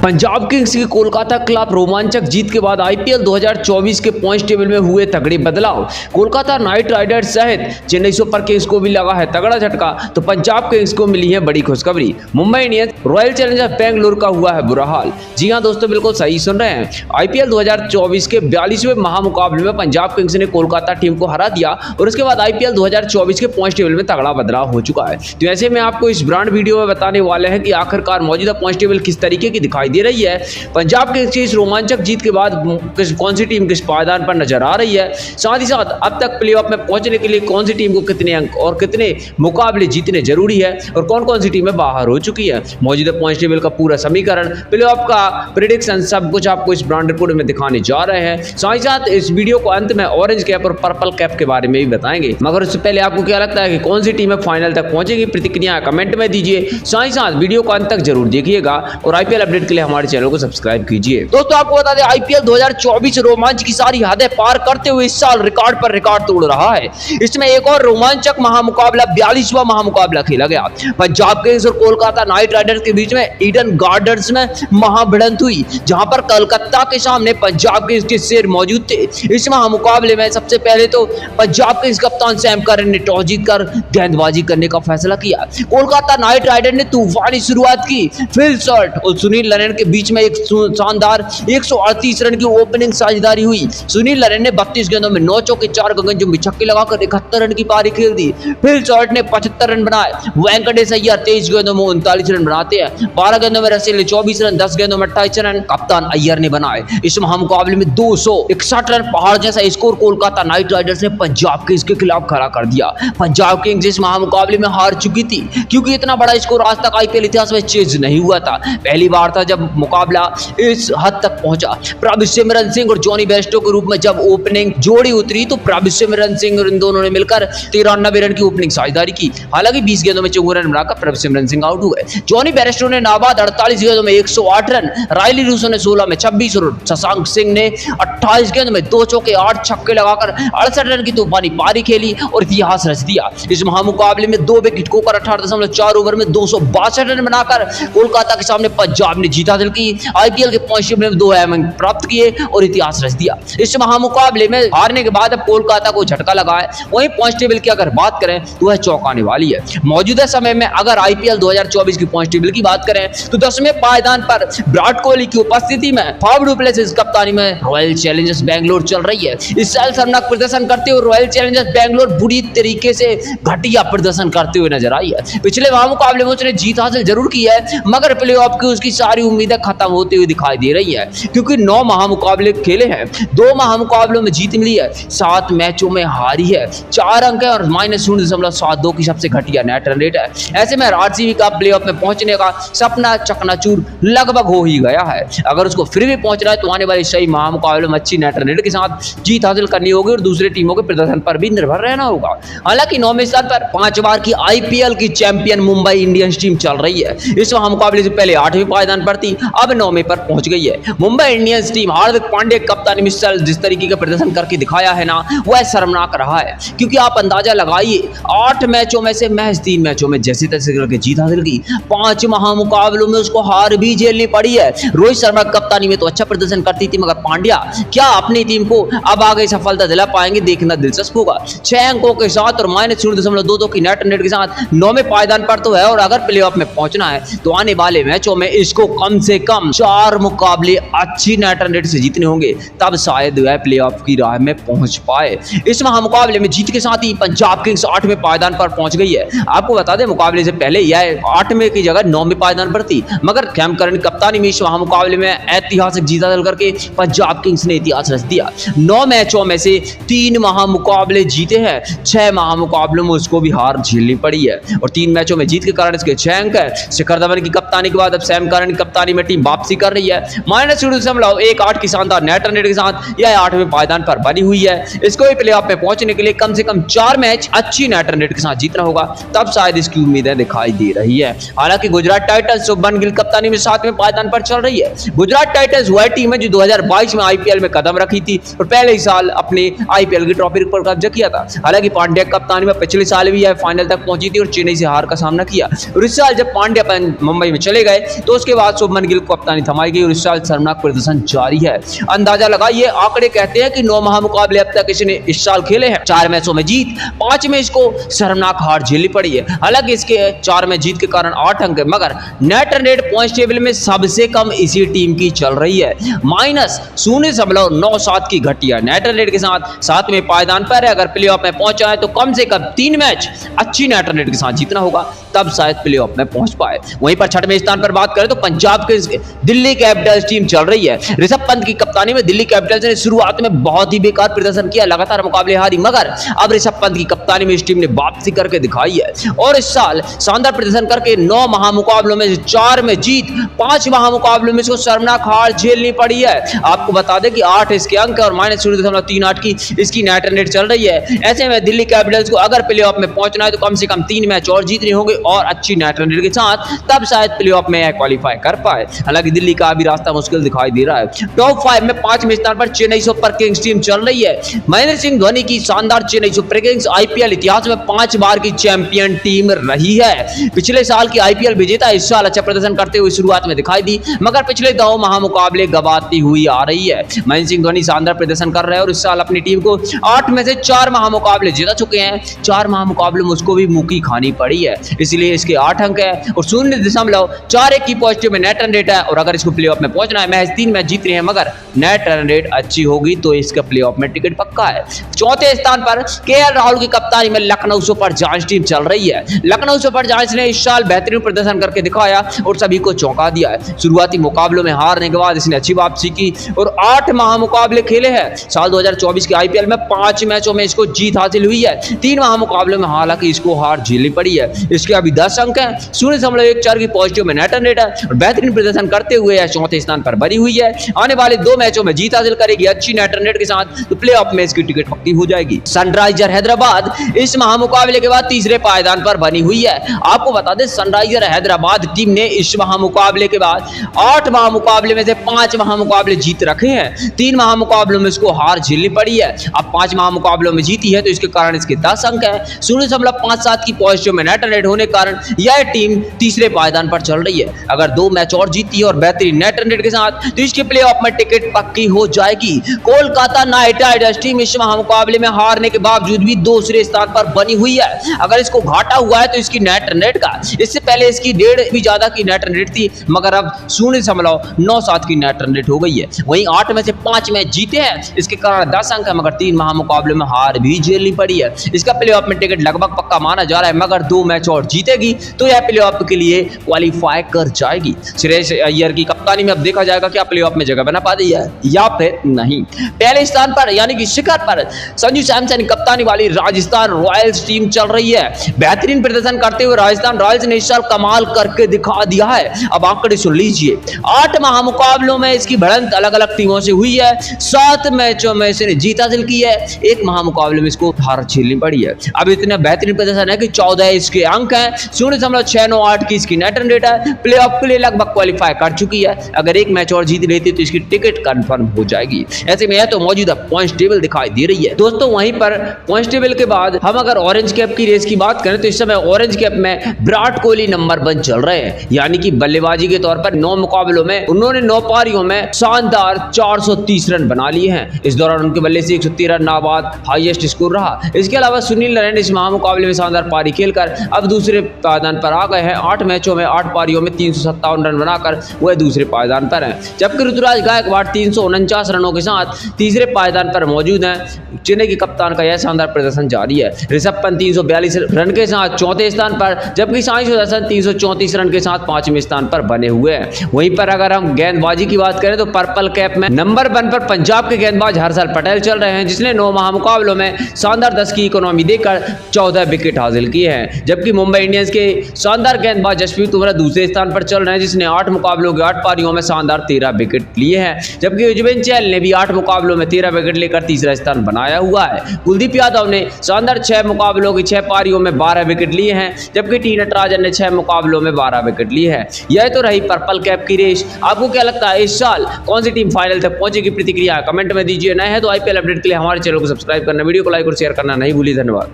Punjab Kings की कोलकाता के खिलाफ रोमांचक जीत के बाद आईपीएल 2024 के पॉइंट्स टेबल में हुए तगड़े बदलाव। कोलकाता नाइट राइडर्स सहित चेन्नई सुपर किंग्स को भी लगा है तगड़ा झटका, तो पंजाब किंग्स को मिली है बड़ी खुशखबरी। Mumbai Indians royal Challengers Bengaluru का हुआ है बुरा हाल। जी हां दोस्तों, बिल्कुल सही सुन रहे हैं। आईपीएल 2024 के 42वें महामुकाबले में पंजाब किंग्स ने कोलकाता टीम को हरा दिया और उसके बाद आईपीएल 2024 के पॉइंट्स टेबल में तगड़ा बदलाव हो चुका है। तो ऐसे में आपको इस ब्रांड वीडियो में बताने वाले हैं कि आखिरकार मौजूदा पॉइंट्स टेबल किस तरीके की दिखाई दे रही है। पंजाब किंग्स की इस रोमांचक जीत के बाद कौन सी टीम किस पायदान पर नजर आ रही है, साथ ही साथ अब तक प्लेऑफ में पहुंचने के लिए कौन सी टीम को कितने अंक और कितने मुकाबले जीतने जरूरी है और कौन कौन सी टीमें बाहर हो चुकी है, मौजूदा पॉइंट्स टेबल का पूरा समीकरण, प्लेऑफ का प्रेडिक्शन, सब कुछ आपको इस ब्रांड रिपोर्ट में दिखाने जा रहे हैं। साथ ही साथ इस वीडियो को अंत में ऑरेंज कैप और पर्पल कैप के बारे में भी बताएंगे। मगर उससे पहले आपको क्या लगता है कि कौन सी टीमें फाइनल तक पहुंचेगी, प्रतिक्रिया कमेंट में दीजिए। साथ ही साथ वीडियो को अंत तक जरूर देखिएगा और आईपीएल अपडेट के लिए हमारे चैनल को सब्सक्राइब कीजिए। दोस्तों आपको बता दें, आईपीएल 2024 रोमांच की सारी हदें पार करते हुए इस साल रिकॉर्ड पर रिकॉर्ड तोड़ रहा है। इसमें एक और रोमांचक महामुकाबला 42वां महामुकाबला खेला गया। पंजाब किंग्स और कोलकाता नाइट राइडर्स के बीच में ईडन गार्डन्स में महाभिड़ंत हुई, जहां पर कलकत्ता के सामने पंजाब किंग्स के शेर मौजूद थे। इस महामुकाबले में सबसे पहले तो पंजाब किंग्स कप्तान सैम करन ने टॉस जीतकर गेंदबाजी करने का फैसला किया। कोलकाता नाइट राइडर ने तूफानी शुरुआत की। फिल शॉर्ट और सुनील नारायण के बीच में एक शानदार 138 रन की ओपनिंग साझेदारी हुई। सुनील नारायण ने 32 गेंदों में 9 चौके 4 गगनचुंबी छक्के लगाकर 71 रन की पारी खेल दी। फिल शॉर्ट ने 75 रन बनाए। वेंकटेश अय्यर 23 गेंदों में 39 रन बनाते हैं। 12 गेंदों में रसेल ने 24 रन, 10 गेंदों में 28 रन कप्तान अय्यर ने बनाए। इस महामुकाबले में 261 रन पहाड़ जैसा स्कोर कोलकाता नाइट राइडर्स ने पंजाब किंग्स के खिलाफ खड़ा कर दिया। पंजाब किंग्स इस महामुकाबले में हार चुकी थी, क्योंकि इतना बड़ा स्कोर आज तक आईपीएल इतिहास में चेज नहीं हुआ था। पहली बार था जब मुकाबला इस हद तक पहुंचा। प्रभु सिमरन सिंह और जॉनी बेस्टो के रूप में जब ओपनिंग जोड़ी उतरी तो प्रभु सिमरन सिंह और इन दोनों ने मिलकर 93 रन की ओपनिंग साझेदारी की। हालांकि 20 गेंदों में 54 रन बनाकर प्रभु सिमरन सिंह आउट हुए। जॉनी बेस्टो ने नाबाद 48 गेंदों में 108 रन, रायली रूसो ने 16 में 26 और शशांक सिंह ने 28 गेंदों में 2 चौके 8 छक्के लगाकर 68 रन की तूफानी पारी खेली और इतिहास रच दिया। इस महामुकाबले में 2 विकेट खोकर 18.4 ओवर में 262 रन बनाकर कोलकाता के सामने पंजाब ने जीत हासिल की। आईपीएल के पॉइंट्स टेबल में 2 अंक प्राप्त किए और इतिहास रच दिया। इस महामुकाबले में हारने के बाद अब कोलकाता को झटका लगा है। वहीं पॉइंट्स टेबल की अगर बात करें तो वह चौंकाने वाली है। मौजूदा समय में अगर आईपीएल 2024 की पॉइंट्स टेबल की बात करें तो 10वें पायदान पर विराट कोहली की उपस्थिति में फाफ डु प्लेसिस कप्तानी में रॉयल चैलेंजर्स बेंगलुरु चल रही है। इस साल शर्मनाक प्रदर्शन करते हुए रॉयल चैलेंजर्स बेंगलुरु बुरी तरीके से घटिया प्रदर्शन करते हुए नजर आई है। पिछले महामुकाबले में उसने जीत हासिल जरूर की है, मगर प्लेऑफ की उसकी सारी उम्मीदें खत्म होती हुई दिखाई दे रही है, क्योंकि 9 महामुकाबले खेले हैं, 2 महामुकाबलों में जीत मिली है, 7 मैचों में हारी है, 4 अंक है और -0.72 की सबसे घटिया नेट रन रेट है। ऐसे में आरसीबी का प्लेऑफ में पहुंचने का सपना चकनाचूर लगभग हो ही गया है। अगर उसको फिर भी पहुंचना है तो आने वाले सही महामुकाबले में अच्छी नेट रन रेट के साथ जीत हासिल करनी होगी और दूसरे टीमों के प्रदर्शन पर भी निर्भर रहना होगा। हालांकि 9वें स्थान पर 5 बार की आईपीएल की चैंपियन मुंबई इंडियंस टीम चल रही है। इस महामुकाबले से पहले 8वें पायदान पर थी, अब 9वें पर पहुंच गई है। मुंबई इंडियंस टीम हार्दिक पांड्या कप्तानी में जिस तरीके का प्रदर्शन करके दिखाया है ना, वह शर्मनाक रहा है। क्योंकि आप अंदाजा लगाइए, 8 मैचों में से महज 3 मैचों में जैसे तैसे करके जीत हासिल की। 5 महामुकाबलों में उसको हार भी झेलनी पड़ी है। रोहित शर्मा कप्तानी में तो अच्छा प्रदर्शन करती थी, मगर पांड्या क्या अपनी टीम को अब आगे सफलता दिला पाएंगे, देखना दिलचस्प होगा। 6 अंकों के साथ और -0.22 की नेट रन रेट के साथ 9वें पायदान पर तो है, और अगर प्लेऑफ में पहुंचना है तो आने वाले मैचों में इसको कम से कम 4 मुकाबले अच्छी नेट रन रेट से जीतने होंगे, तब शायद वह प्लेऑफ की राह में पहुंच पाए। इस महामुकाबले में जीत के साथ ही पंजाब किंग्स 8वें पायदान पर पहुंच गई है। आपको बता दें, मुकाबले से पहले यह 8वें की जगह 9वें पायदान पर थी, मगर सैम करन कप्तानी में इस महामुकाबले में ऐतिहासिक जीत हासिल करके पंजाब किंग्स ने इतिहास रच दिया। 9 मैचों में से 3 महामुकाबले जीते हैं, 6 महामुकाबलों में उसको भी हार झेलनी पड़ी है और 3 मैचों में जीत के कारण इसके 6 अंक है। शिखर धवन की कप्तानी के बाद अब सैम करन की कप्तानी में टीम वापसी कर रही है। -0.18 की शानदार नेट रन रेट के साथ यह 8वें पायदान पर बनी हुई है। इसको भी प्लेऑफ में पहुंचने के लिए कम से कम 4 मैच अच्छी नेट रन रेट के साथ जीतना होगा, तब शायद इसकी उम्मीदें दिखाई दे रही है। हालांकि गुजरात टाइटंस शुभमन गिल कप्तानी में 7वें पायदान पर चल रही है। गुजरात टाइटंस वह टीम है जो 2022 में आईपीएल में कदम रखी थी और पहले ही साल अपने आईपीएल की ट्रॉफी पर कब्जा किया था। हालांकि पांड्या कप्तानी में पिछले साल भी यह फाइनल तक पहुंची थी और चेन्नई से हार का सामना किया, और इस साल जब पांड्या मुंबई में चले गए तो उसके बाद शुभमन गिल को कप्तानी थमाई गई और इस साल शर्मनाक प्रदर्शन जारी है। अंदाजा लगाइए, आंकड़े कहते हैं कि 9 महामुकाबले अब तक इसने इस साल खेले हैं। 4 मैचों में जीत, 5 में इसको शर्मनाक हार झेलनी पड़ी है। हालांकि इसके 4 में जीत के कारण 8 अंक है, मगर net run rate point table में सबसे कम इसी टीम की चल रही है, -0.97 की घटिया नेट रन रेट के साथ 7वें पायदान पर है। अगर प्लेऑफ में पहुंचा है तो कम से कम 3 मैच अच्छी नेट रन रेट के साथ जीतना होगा, तब शायद प्लेऑफ में पहुंच पाए। वहीं पर 6वें स्थान पर बात करें तो पंजाब के दिल्ली कैपिटल्स टीम चल रही है। ऋषभ पंत की कप्तानी में दिल्ली कैपिटल्स ने शुरुआत में बहुत ही बेकार प्रदर्शन किया, लगातार मुकाबले हारी, मगर अब ऋषभ पंत की कप्तानी में इस टीम ने वापसी करके दिखाई है और इस साल शानदार प्रदर्शन करके 9 महामुकाबलों में 4 में जीत, 5 महामुकाबलों में इसको शर्मनाक हार झेलनी पड़ी है। आपको बता दें कि 8 इसके अंक और -0.38 की इसकी नेट रन रेट चल रही है। ऐसे में दिल्ली कैपिटल्स को अगर प्लेऑफ में पहुंचना है तो कम से कम 3 मैच और जीतने होंगे और अच्छी नेट रन रेट के साथ, तब शायद प्लेऑफ में क्वालिफाई कर पाए। हालांकि दिल्ली का भी रास्ता मुश्किल दिखाई दे रहा है। टॉप 5 में 5वें स्थान पर चेन्नई सुपर किंग्स टीम चल रही है। महेंद्र सिंह धोनी की शानदार चेन्नई सुपर किंग्स आईपीएल इतिहास में 5 बार की चैंपियन टीम रही है। पिछले साल की आईपीएल विजेता इस साल अच्छा प्रदर्शन करते हुए शुरुआत में दिखाई दी, मगर पिछले 2 महामुकाबले गंवाती हुई आ रही है। महेंद्र सिंह धोनी शानदार प्रदर्शन कर रहे हैं और इस साल अपनी टीम को 8 में से 4 महामुकाबले जिता चुके हैं। 4 महामुकाबले में उसको भी मुक्की खानी पड़ी है, इसलिए इसके 8 अंक है और 0.41 की पॉजिटिव में नेट रन रेट है। और अगर इसको प्लेऑफ में पहुंचना है, महज 3 मैच जीत रहे हैं, मगर नेट रन रेट अच्छी होगी तो इसका प्लेऑफ में टिकट पक्का है। 4थे स्थान पर केएल राहुल की कप्तानी में लखनऊ सुपर जायंट्स टीम चल रही है। लखनऊ सुपर जायंट्स ने इस साल बेहतरीन प्रदर्शन करके दिखाया और सभी को चौंका दिया है। शुरुआती मुकाबलों में हारने के बाद इसने अच्छी वापसी की और 8 महामुकाबले खेले हैं। साल 2024 के आईपीएल में 5 मैचों में इसको जीत हासिल हुई है। 3 महामुकाबलों में हालांकि इसको हार झेलनी पड़ी है। इसके अभी 10 अंक हैं, 0.14 की पॉजिटिव में नेट रन रेट है और बेहतरीन प्रदर्शन करते हुए 4थे स्थान पर बनी हुई है। आने वाले 2 मैचों में जीत हासिल करेगी अच्छी नेट रन रेट के साथ, तो प्लेऑफ में इसकी टिकट पक्की हो जाएगी। सनराइजर हैदराबाद इस महामुकाबले के बाद तीसरे पायदान पर बनी हुई है। आपको बता दें, सनराइजर हैदराबाद टीम ने इस महामुकाबले के बाद 8 महामुकाबले में से 5 महामुकाबले जीत रखे हैं। 3 महामुकाबलों में इसको हार झेलनी पड़ी है। अब 5 महामुकाबलों में जीती है तो इसके कारण इसके 10 अंक है, 0.57 की पॉजिटिव में नेट रन रेट होने के कारण यह टीम तीसरे पायदान पर चल रही है। अगर 2 मैच और जीती है और बेहतरीन नेट रन रेट के साथ, तो इसके प्लेऑफ में टिकट पक्की हो जाएगी। कोलकाता नाइट राइडर्स टीम इस महामुकाबले में हारने के बावजूद भी दूसरे स्थान पर बनी हुई है। अगर इसको घाटा हुआ है तो इसकी नेट रन रेट का, इससे पहले इसकी 1.5 भी ज्यादा की नेट रन रेट थी, मगर अब 0.97 की नेट रन रेट हो गई है। वहीं 8 में से 5 मैच जीते हैं, इसके कारण 10 अंक है, मगर 3 महामुकाबले में हार भी झेलनी पड़ी है। इसका प्लेऑफ में टिकट लगभग पक्का माना जा रहा है, मगर 2 मैच और जीतेगी तो यह प्लेऑफ के लिए क्वालिफाई कर जाएगी। श्रेयस अय्यर की कप्तानी में अब देखा जाएगा क्या प्लेऑफ में जगह बना पाती है या फिर नहीं। पहले स्थान पर यानी कि शिखर पर संजू सैमसन की कप्तानी वाली राजस्थान रॉयल्स टीम चल रही है। बेहतरीन प्रदर्शन करते हुए राजस्थान रॉयल्स ने इस साल कमाल करके दिखा दिया है। अब आंकड़े सुन लीजिए, 8 महामुकाबलों में इसकी भिड़ंत अलग अलग टीमों से हुई है। 7 मैचों में इसने जीत हासिल की है, 1 महामुकाबले में इसको हार झेलनी पड़ी है। अब इतना बेहतरीन प्रदर्शन है कि 14 इसके अंक हैं, 0.698 की इसकी नेट रन रेट है। प्लेऑफ के लिए लगभग क्वालिफाई कर चुकी है। अगर 1 मैच और जीत लेती तो इसकी टिकट कंफर्म हो जाएगी। ऐसे में यह तो मौजूदा पॉइंट्स टेबल दिखाई दे रही है। दोस्तों, वहीं पर पॉइंट्स टेबल के बाद हम अगर ऑरेंज कैप की रेस की बात करें तो इस समय ऑरेंज कैप में विराट कोहली नंबर 1 चल रहे हैं। यानी कि बल्लेबाजी के तौर पर 9 मुकाबलों में उन्होंने 9 पारियों में शानदार 430 रन बना लिए हैं। इस दौरान उनके बल्ले से 113 रन नाबाद हाईएस्ट स्कोर रहा। इसके अलावा सुनील नारायण इस महामुकाबले में शानदार पारी खेलकर अब दूसरे पायदान पर आ गए हैं। 8 मैचों में 8 पारियों में 357 रन बनाकर वह दूसरे पायदान पर हैं, जबकि ऋतुराज गायकवाड़ 349 रनों के साथ तीसरे पायदान पर मौजूद हैं। चेन्नई के कप्तान का यह शानदार प्रदर्शन जारी है। ऋषभ पंत 342 रन के साथ 4थे स्थान पर, जबकि साई सुदर्शन 334 रन के साथ 5वें स्थान पर बने हुए हैं। वहीं पर अगर हम गेंदबाजी की बात करें तो पर्पल कैप में नंबर 1 पर पंजाब के गेंदबाज हर्षल पटेल चल रहे हैं, जिसने 9 महामुकाबलों में शानदार 10 की इकोनॉमी देकर 14 विकेट हासिल किए हैं। जबकि मुंबई इंडियंस के शानदार गेंदबाज जसप्रीत बुमराह दूसरे स्थान पर चल रहे हैं, जिसने 8 मुकाबलों के 8 पारियों में शानदार 13 विकेट लिए हैं। जबकि युजवेंद्र चहल ने भी 8 मुकाबलों में 13 विकेट लेकर तीसरा स्थान बनाया हुआ है। कुलदीप यादव ने शानदार 6 मुकाबलों की 6 पारियों में 12 विकेट लिए हैं, जबकि टी नटराजन ने 6 मुकाबलों में 12 विकेट लिए हैं। यह तो रही पर्पल कैप की रेस। आपको क्या लगता है इस साल कौन सी टीम फाइनल तक पहुंचेगी? प्रतिक्रिया कमेंट में दीजिए। नए हैं तो आईपीएल अपडेट के लिए हमारे चैनल को सब्सक्राइब करना, वीडियो को लाइक और शेयर करना नहीं भूलिए। धन्यवाद।